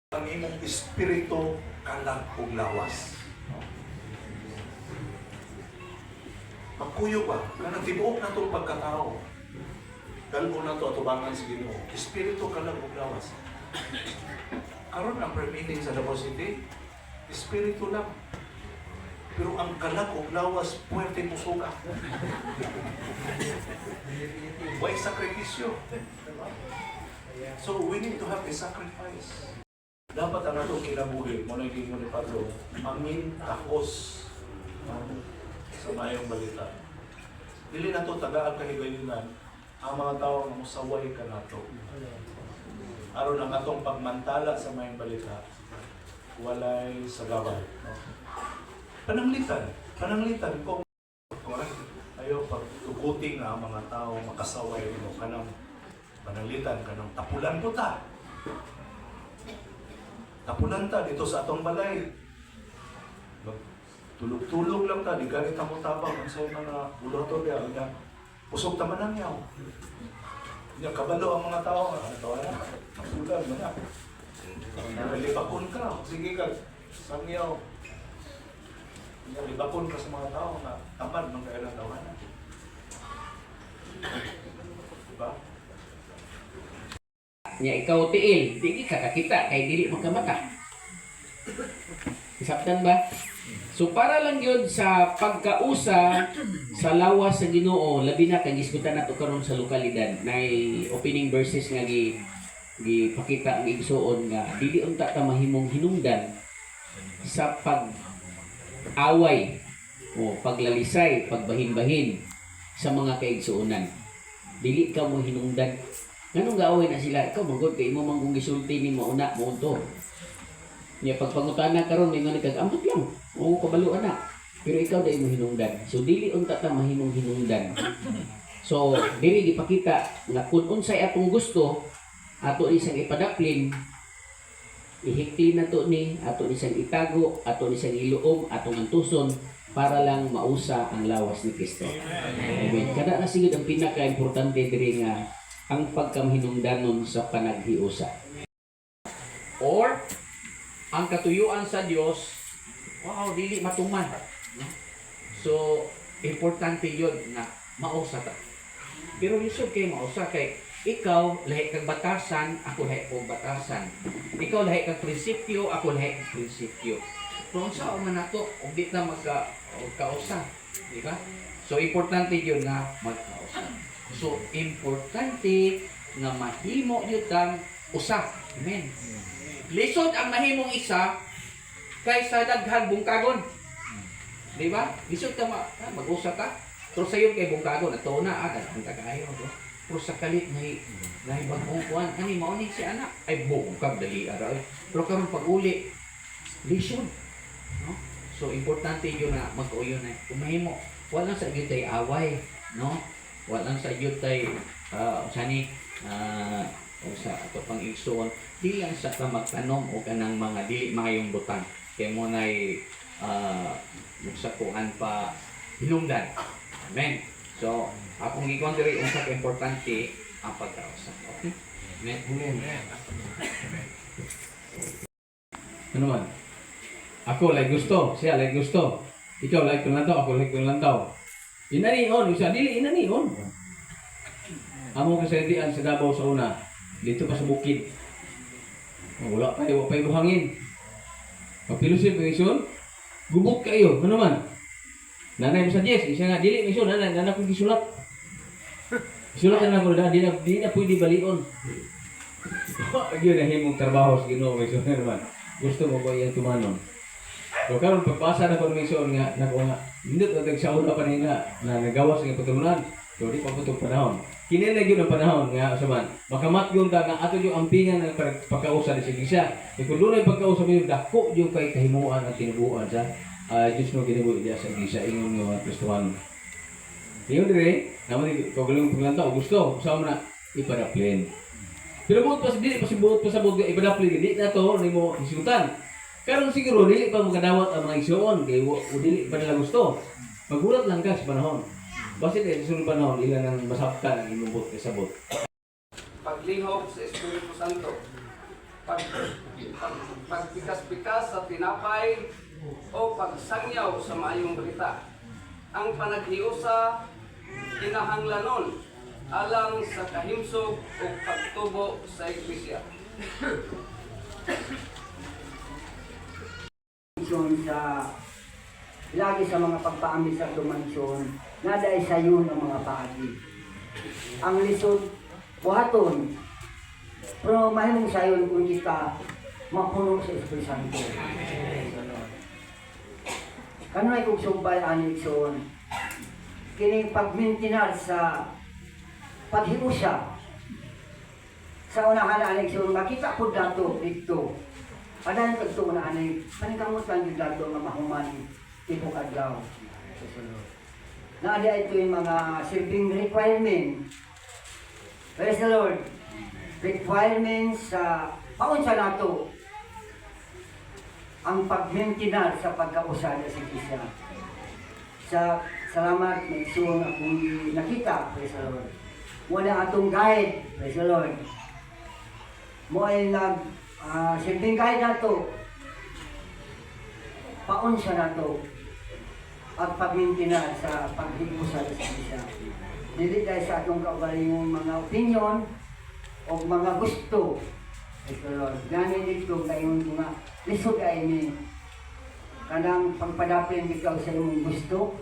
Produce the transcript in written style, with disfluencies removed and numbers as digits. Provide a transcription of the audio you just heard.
ang imong espiritu kalag ug lawas. Magkuyo ba? Kanang tibuok na itong pagkatao. Galbo na ito atubangan sa Ginoo. Espiritu kalag ug lawas. Karon ang prayer meeting sa Davao City, espiritu lang. Pero ang kalag ug lawas, puwerte musuga. Why sakripisyo? So we need to have a sacrifice. Dapat ang atong kinabuhi, mo na yung ni Pablo, mangin takos sa mayong balita. Dili na ito tagaan kahigayunan, ang mga tao nga musaway ka na ito. Aron ang atong pagmantala sa mayong balita, walay sa gabay. No? Pananglitan kung ayaw pagtukuting na ang mga tao makasaway mo kanang pananglitan, kanang tapulan po ta. Tapunan ta dito sa atong balay. Tulog-tulog lang ta, di ganit ang mutabang sa mga buloto niya. Pusog ta man yaw. Niya kabalo ang mga tao, ano na, tapulan mo na. Libakon ka, sige ka, sangyaw. Libakon ka sa mga tao na tamad ng kailang tawanan. Diba? Nya ikaw tiil, di ka kakita kay dili magkamata. Isabtan ba? So para lang yun sa pagkausa sa lawas sa Ginoo, labi na kay gisgutan nato karon sa lokalidad. Nay opening verses nga gipakita ang igsuon nga dili unta ta mahimong hinungdan sa pag-away o paglalisay, pagbahin-bahin sa mga kaigsuonan. Dili ka mo hinungdan. Ganun gaaway na sila, ikaw manggod kay mo manggong gisulti ni mo una mo to. Nya pagpangutana karon may nga kag-amot lang. Oo kabalo anak. Pero ikaw dai mo hinungdan. So dili unta ta mahimong hinungdan. So dili gipakita nga kun unsay atong gusto ato isang ipadaplin ihikti na to ni ato isang itago, ato isang iluom, atong antuson para lang mausa ang lawas ni Kristo. Amen. Kada na sigud ang pinaka-importante diri nga ang pagkamhinungdanon sa panaghiusa. Or, ang katuyuan sa Dios, wow, dili matuman. So, importante yun na mausa ta. Pero lisod kay mausa kay ikaw lahi kag batasan, ako lahi kag batasan. Ikaw lahi kag prinsipyo, ako lahi kag prinsipyo. Kung saan man nato, ug di ta magkausa, di ba? So, importante yun na magkausa. So, importante nga mahimo yun ang usa. Amen. Lisod ang mahimong isa kaysa daghang bungkagon. Di ba? Lisod ka mag-usa ka. Pero sayon kay bungkagon, ato na, ang tagayo. Pero sa kalit, may bagong ani, maunig si anak. Ay, bungkag, dali araw. Pero karon pag-uli, lisod. No? So, importante yun na mag-uyo na. Kung mahimo, walang sa gitay away. No? Walang sa yutay sani o sa ato pang igsuon di lang sa magtanom o kanang mga dili mayong butang kay mo nay magsakuan pa hinungdan. Amen. So akong gikon diri unsa ka importante ang pagkausa. Okay? Amen. Amen. Ano man? Ako like gusto, siya like gusto. Ikaw like lantaw, ako like lantaw. Inanion, isa dili inanion. Amo kasaydian sa Davao sa una, dito pa sa bukid. Wala pa buhangin. Papilusin pangison, gubok kayo, ano man. Nanay mo sa Jess, isa nga dili mison, nanay ko gisulat. Gisulat na ko di na pwede balion. Agyo na himong trabaho sa Ginoo mison naman. Gusto mo ba iyang tumanon? So karon pagpasa na permission nga nako nga indot ang tagsauna pa nila na nagawas ng patulunan. So di pa putong panahon. Kini na gyud ang panahon nga usaman. Makamat gyud ta nga ato yung ampingan ng pagkausa ni Iglesia. Kung dunay pagkausa mo dako yung kay kahimuan at tinubuan sa Diyos mo ginabuhi diya sa Iglesia ingon nga Kristohan. Ingon dire, naman ko galong paglantaw gusto usama na ipadaplin. Pero buot pa dili pa buot pa sa buot ipadaplin di na to nimo hisutan. Pero siguro, dili pa magkadawat ang mga igsoon, kaya dili pa nila gusto. Magulat lang ka sa panahon. Basta kaya sa panahon, ilan ang masaptan ang imubot kasabot. Paglingog sa Espiritu Santo, pagpikas-pikas sa tinapay o pagsangyaw sa maayong balita. Ang panaghiusa kinahanglanon alang sa kahimsog o pagtubo sa iglesia. Sa lagi sa mga pagpaamit sa tumansyon, naday sa iyo ng mga paagi. Ang lisod, buhaton, pero mahimong sayon kung kita mapuno sa Espiritu Santo. Kanunay kong sumbay anekson, kining pagmintinar sa paghiusap sa unahan na anekson, makita ko dato dito. Padayon kagto na aning paningkamot lang yung dato nga mahuman tipo kadlaw. Naada ito yung mga simpleng requirement. Praise the Lord. Requirements sa paunsa nato ang pagmintinar sa pagkausada sa Iglesia. Salamat may isuong akong nakita, praise the Lord. Wala atong guide, praise the Lord. Mo ay silbing guide nato. Paunsa nato at pagmintinar sa paghiusada sa Iglesia. Dili dahil sa atong kaugalingong mga opinion o mga gusto. Ito Lord, gani dito kayon nga lisod ay ni kanang pagpadapin bitaw sa imong gusto